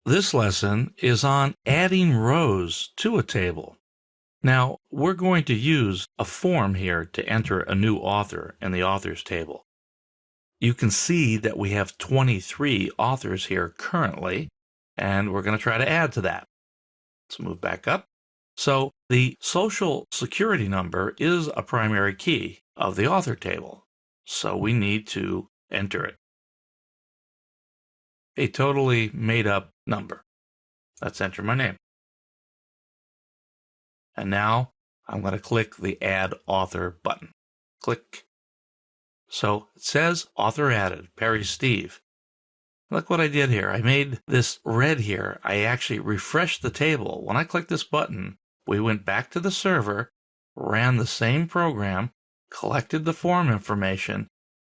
This lesson is on adding rows to a table. Now, we're going to use a form here to enter a new author in the authors table. You can see that we have 23 authors here currently, and we're going to try to add to that. Let's move back up. So the social security number is a primary key of the author table, so we need to enter it. A totally made-up number. Let's enter my name. And now I'm going to click the Add Author button. Click. So it says Author Added, Perry Steve. Look what I did here. I made this red here. I actually refreshed the table. When I clicked this button, we went back to the server, ran the same program, collected the form information,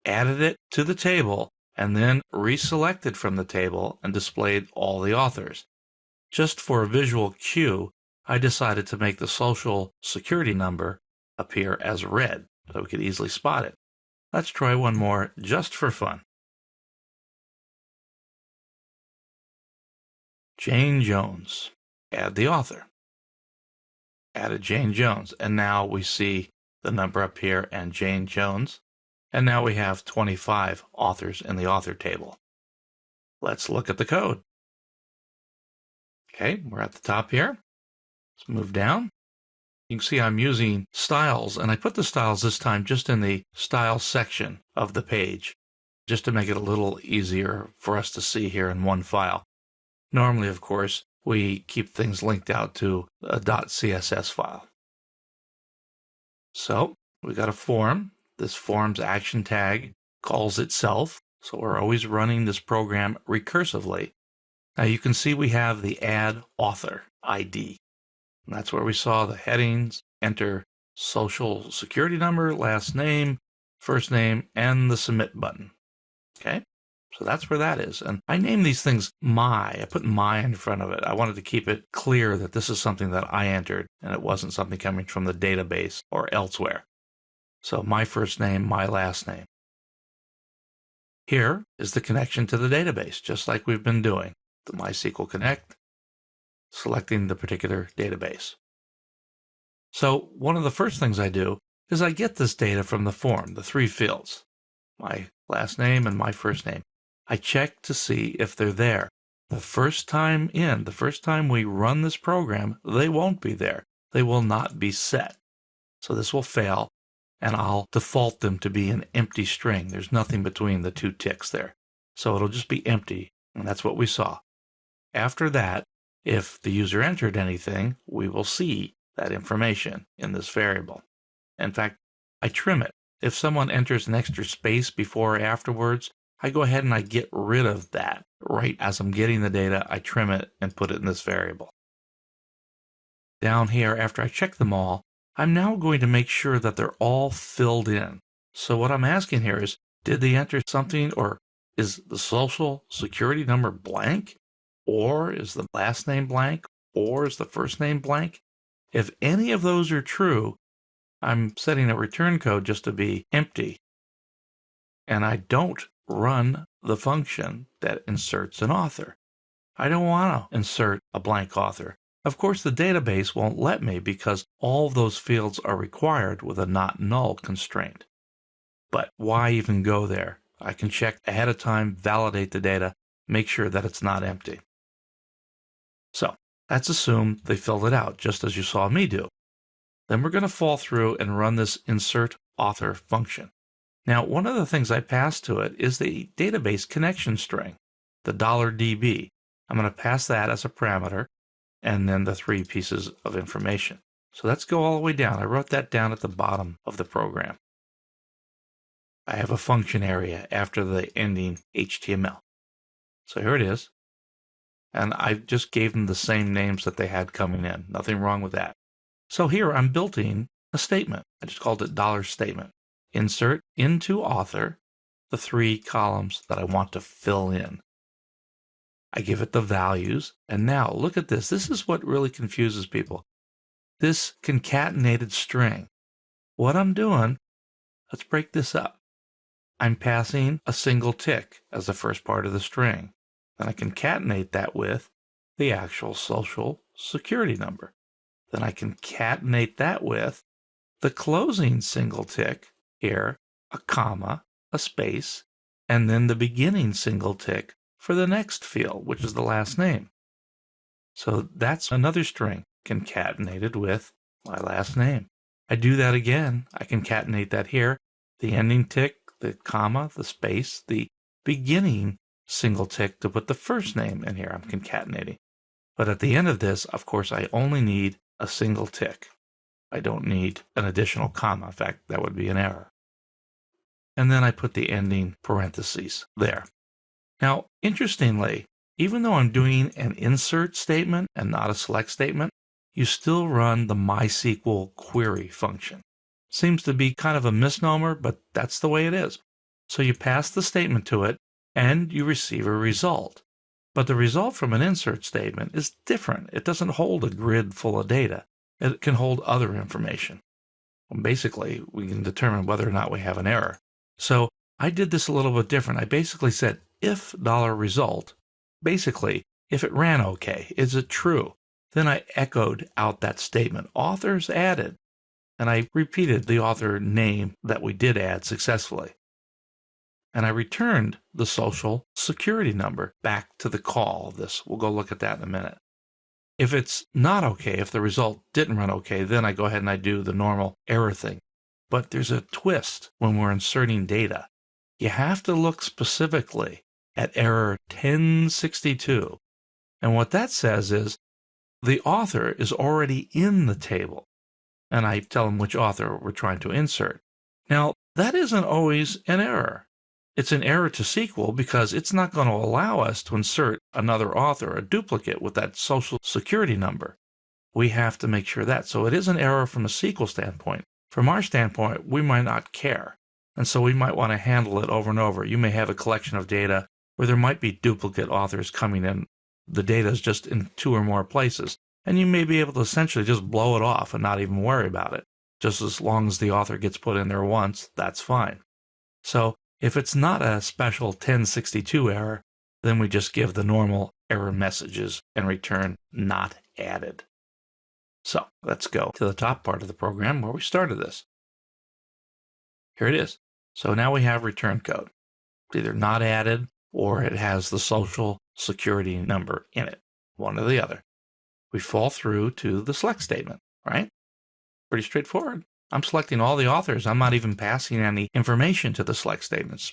added it to the table, and then reselected from the table and displayed all the authors. Just for a visual cue, I decided to make the social security number appear as red so we could easily spot it. Let's try one more just for fun. Jane Jones. Add the author. Added Jane Jones, and now we see the number up here and Jane Jones, and now we have 25 authors in the author table. Let's look at the code. Okay, we're at the top here. Let's move down. You can see I'm using styles, and I put the styles this time just in the style section of the page, just to make it a little easier for us to see here in one file. Normally, of course, we keep things linked out to a .css file. So we got a form. This form's action tag calls itself, so we're always running this program recursively. Now you can see we have the Add Author ID. And that's where we saw the headings, enter social security number, last name, first name, and the submit button. Okay, so that's where that is. And I named these things I put my in front of it. I wanted to keep it clear that this is something that I entered and it wasn't something coming from the database or elsewhere. So my first name, my last name. Here is the connection to the database, just like we've been doing. The MySQL Connect, selecting the particular database. So one of the first things I do is I get this data from the form, the three fields, my last name and my first name. I check to see if they're there. The first time we run this program, they won't be there. They will not be set. So this will fail, and I'll default them to be an empty string. There's nothing between the two ticks there. So it'll just be empty, and that's what we saw. After that, if the user entered anything, we will see that information in this variable. In fact, I trim it. If someone enters an extra space before or afterwards, I go ahead and I get rid of that. Right as I'm getting the data, I trim it and put it in this variable. Down here, after I check them all, I'm now going to make sure that they're all filled in. So what I'm asking here is, did they enter something, or is the social security number blank? Or is the last name blank? Or is the first name blank? If any of those are true, I'm setting a return code just to be empty. And I don't run the function that inserts an author. I don't want to insert a blank author. Of course, the database won't let me because all of those fields are required with a not null constraint. But why even go there? I can check ahead of time, validate the data, make sure that it's not empty. So let's assume they filled it out, just as you saw me do. Then we're going to fall through and run this insert author function. Now, one of the things I pass to it is the database connection string, the $db. I'm going to pass that as a parameter, and then the three pieces of information. So let's go all the way down. I wrote that down at the bottom of the program. I have a function area after the ending HTML. So here it is. And I just gave them the same names that they had coming in. Nothing wrong with that. So here I'm building a statement. I just called it $statement. Insert into author the three columns that I want to fill in. I give it the values. And now look at this. This is what really confuses people. This concatenated string. What I'm doing, let's break this up. I'm passing a single tick as the first part of the string. Then I concatenate that with the actual social security number. Then I concatenate that with the closing single tick here, a comma, a space, and then the beginning single tick for the next field, which is the last name. So that's another string concatenated with my last name. I do that again. I concatenate that here, the ending tick, the comma, the space, the beginning single tick to put the first name in here. I'm concatenating. But at the end of this, of course, I only need a single tick. I don't need an additional comma. In fact, that would be an error. And then I put the ending parentheses there. Now, interestingly, even though I'm doing an insert statement and not a select statement, you still run the MySQL query function. Seems to be kind of a misnomer, but that's the way it is. So you pass the statement to it, and you receive a result. But the result from an insert statement is different. It doesn't hold a grid full of data. It can hold other information. Well, basically, we can determine whether or not we have an error. So I did this a little bit different. I basically said if $result, basically, if it ran okay, is it true? Then I echoed out that statement, authors added, and I repeated the author name that we did add successfully. And I returned the social security number back to the call of this. We'll go look at that in a minute. If it's not okay, if the result didn't run okay, then I go ahead and I do the normal error thing. But there's a twist when we're inserting data. You have to look specifically at error 1062. And what that says is the author is already in the table. And I tell them which author we're trying to insert. Now, that isn't always an error. It's an error to SQL because it's not going to allow us to insert another author, a duplicate with that social security number. We have to make sure that. So it is an error from a SQL standpoint. From our standpoint, we might not care. And so we might want to handle it over and over. You may have a collection of data where there might be duplicate authors coming in. The data is just in 2 or more places. And you may be able to essentially just blow it off and not even worry about it. Just as long as the author gets put in there once, that's fine. So if it's not a special 1062 error, then we just give the normal error messages and return not added. So let's go to the top part of the program where we started this. Here it is. So now we have return code. It's either not added or it has the social security number in it, one or the other. We fall through to the select statement, right? Pretty straightforward. I'm selecting all the authors. I'm not even passing any information to the select statements.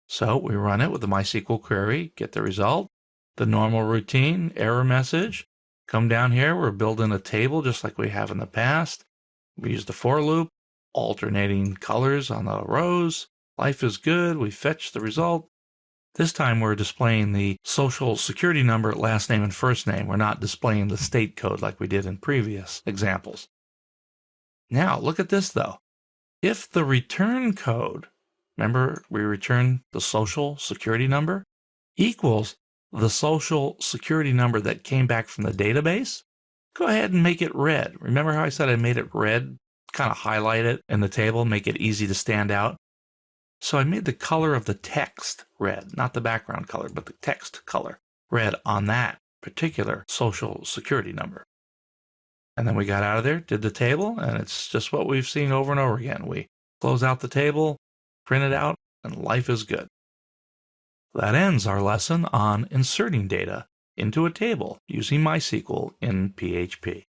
So we run it with the MySQL query, get the result, the normal routine, error message. Come down here, we're building a table just like we have in the past. We use the for loop, alternating colors on the rows. Life is good. We fetch the result. This time we're displaying the social security number, last name, and first name. We're not displaying the state code like we did in previous examples. Now, look at this, though. If the return code, remember we returned the social security number, equals the social security number that came back from the database, go ahead and make it red. Remember how I said I made it red? Kind of highlight it in the table, make it easy to stand out. So I made the color of the text red, not the background color, but the text color red on that particular social security number. And then we got out of there, did the table, and it's just what we've seen over and over again. We close out the table, print it out, and life is good. That ends our lesson on inserting data into a table using MySQL in PHP.